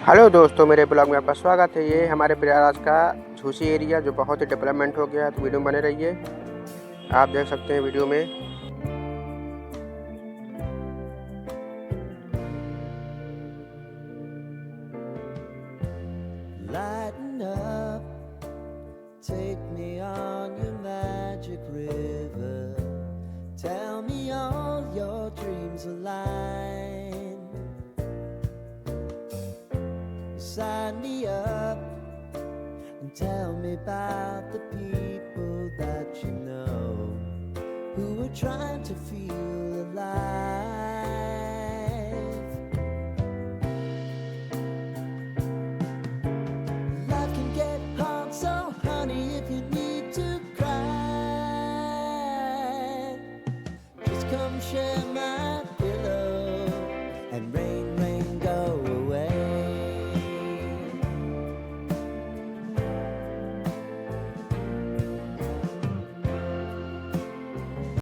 Hello दोस्तों, मेरे blog में आपका स्वागत है। ये हमारे प्रयागराज का झूसी एरिया जो बहुत ही डेवलपमेंट हो गया है, तो वीडियो में बने रहिए। आप देख सकते हैं वीडियो में। Lighten up, take me on your magic river. Tell me all your dreams align. Sign me up and tell me about the people that you know who are trying to feel alive.